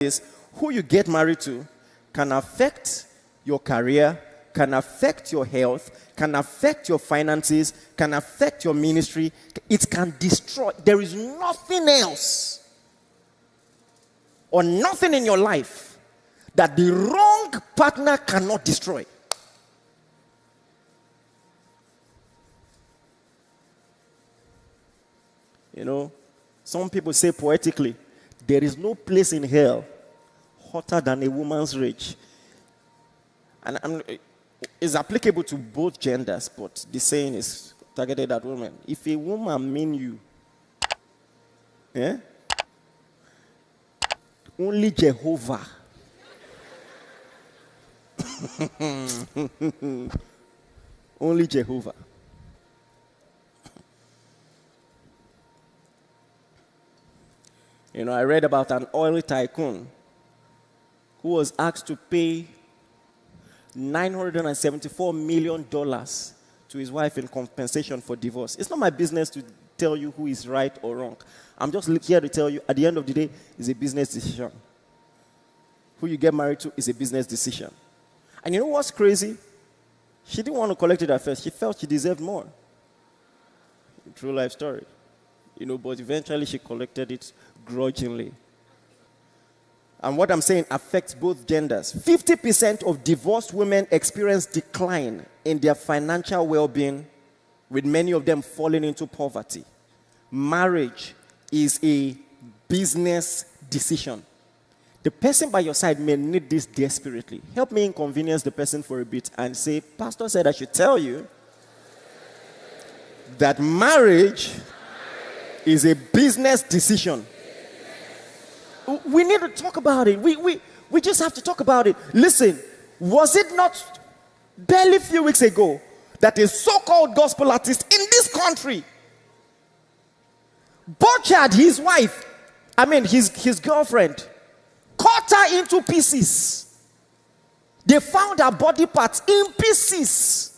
is who you get married to can affect your career, can affect your health, can affect your finances, can affect your ministry. It can destroy. There is nothing else or nothing in your life that the wrong partner cannot destroy. You know, some people say poetically, there is no place in hell hotter than a woman's rage. And it's applicable to both genders, but the saying is targeted at women. If a woman mean you, only Jehovah. Only Jehovah. You know, I read about an oil tycoon who was asked to pay $974 million to his wife in compensation for divorce. It's not my business to tell you who is right or wrong. I'm just here to tell you, at the end of the day, it's a business decision. Who you get married to is a business decision. And you know what's crazy? She didn't want to collect it at first. She felt she deserved more. True life story. You know, but eventually she collected it grudgingly. And what I'm saying affects both genders. 50% of divorced women experience decline in their financial well-being, with many of them falling into poverty. Marriage is a business decision. The person by your side may need this desperately. Help me inconvenience the person for a bit and say, Pastor said I should tell you that marriage is a business decision. We need to talk about it. We just have to talk about it. Listen, was it not barely a few weeks ago that a so-called gospel artist in this country butchered his wife, his girlfriend, cut her into pieces. They found her body parts in pieces.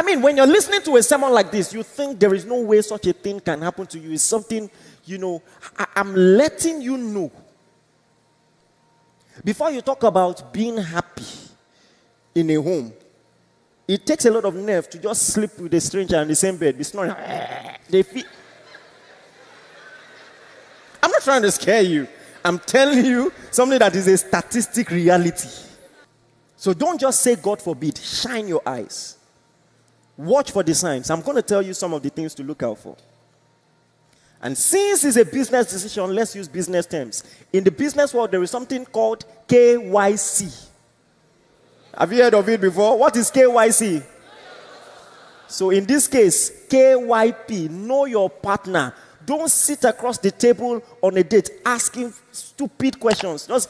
When you're listening to a sermon like this, you think there is no way such a thing can happen to you. It's something, I'm letting you know. Before you talk about being happy in a home, it takes a lot of nerve to just sleep with a stranger in the same bed, be snoring. I'm not trying to scare you. I'm telling you something that is a statistic reality. So don't just say, God forbid, shine your eyes. Watch for the signs. I'm going to tell you some of the things to look out for. And since it's a business decision, let's use business terms. In the business world, there is something called KYC. Have you heard of it before? What is KYC? So in this case, KYP, know your partner. Don't sit across the table on a date asking stupid questions. Just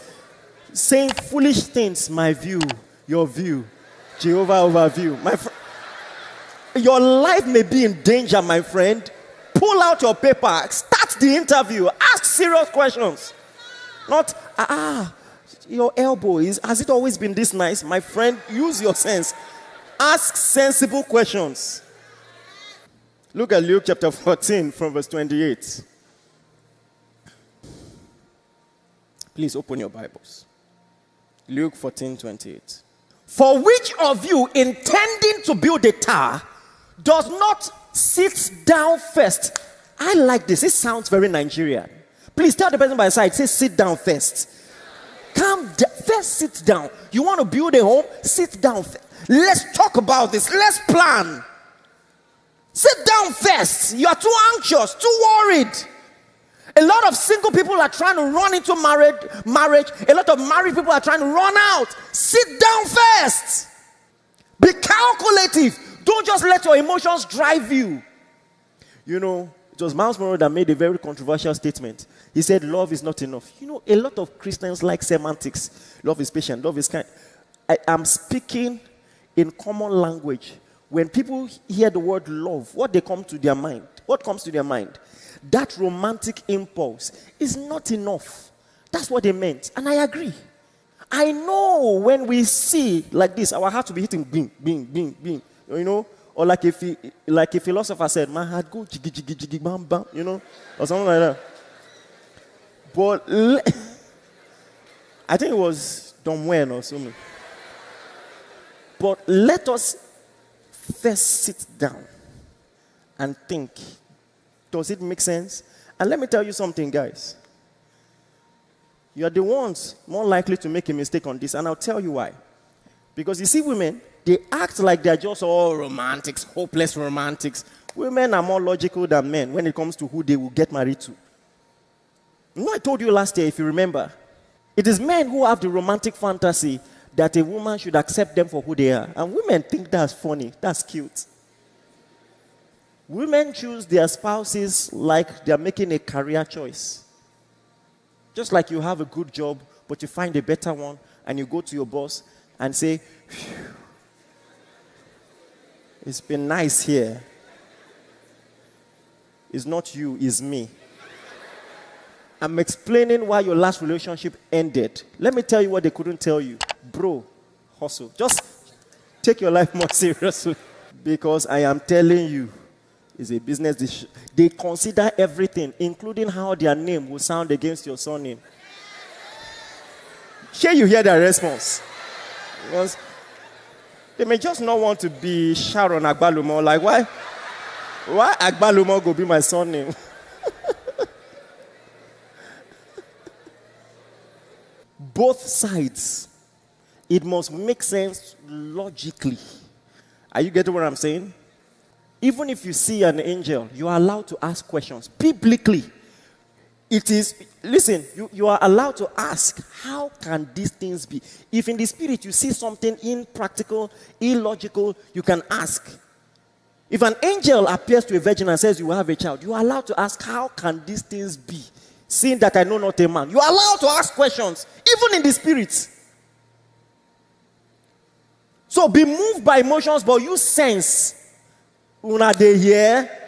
saying foolish things. My view, your view, Jehovah overview. Your life may be in danger, my friend. Pull out your paper. Start the interview. Ask serious questions. Not, your elbow has it always been this nice? My friend, use your sense. Ask sensible questions. Look at Luke chapter 14 from verse 28. Please open your Bibles. Luke 14:28. For which of you intending to build a tower does not sit down first? I like this. It sounds very Nigerian. Please tell the person by your side, say sit down first. Calm down. First sit down. You want to build a home? Sit down first. Let's talk about this. Let's plan. Sit down first. You are too anxious, too worried. A lot of single people are trying to run into marriage. A lot of married people are trying to run out. Sit down first. Be calculative. Don't just let your emotions drive you. You know, it was Miles Monroe that made a very controversial statement. He said, love is not enough. You know, a lot of Christians like semantics. Love is patient. Love is kind. I am speaking in common language. When people hear the word love, what comes to their mind? That romantic impulse is not enough. That's what they meant. And I agree. I know when we see like this, our heart will be hitting bing, bing, bing, bing. You know, or like a philosopher said, my heart go jiggy, jiggy, jiggy, bam, bam, you know, or something like that. But I think it was Don Wen or something. But let us first sit down and think, does it make sense? And let me tell you something, guys. You are the ones more likely to make a mistake on this, and I'll tell you why. Because you see, women, they act like they're just all romantics, hopeless romantics. Women are more logical than men when it comes to who they will get married to. You know, I told you last year, if you remember, it is men who have the romantic fantasy that a woman should accept them for who they are. And women think that's funny, that's cute. Women choose their spouses like they're making a career choice. Just like you have a good job, but you find a better one, and you go to your boss and say, it's been nice here. It's not you, it's me. I'm explaining why your last relationship ended. Let me tell you what they couldn't tell you. Bro, hustle. Just take your life more seriously. Because I am telling you, it's a business decision. They consider everything, including how their name will sound against your surname. Here you hear their response. Because they may just not want to be Sharon Agbalumo. Like, why Agbalumo go be my surname? Both sides. It must make sense logically. Are you getting what I'm saying? Even if you see an angel, you are allowed to ask questions. Biblically, it is, listen, you are allowed to ask, how can these things be? If in the spirit you see something impractical, illogical, you can ask. If an angel appears to a virgin and says you will have a child, you are allowed to ask, how can these things be? Seeing that I know not a man. You are allowed to ask questions, even in the spirit. So be moved by emotions, but you sense. Una dey here.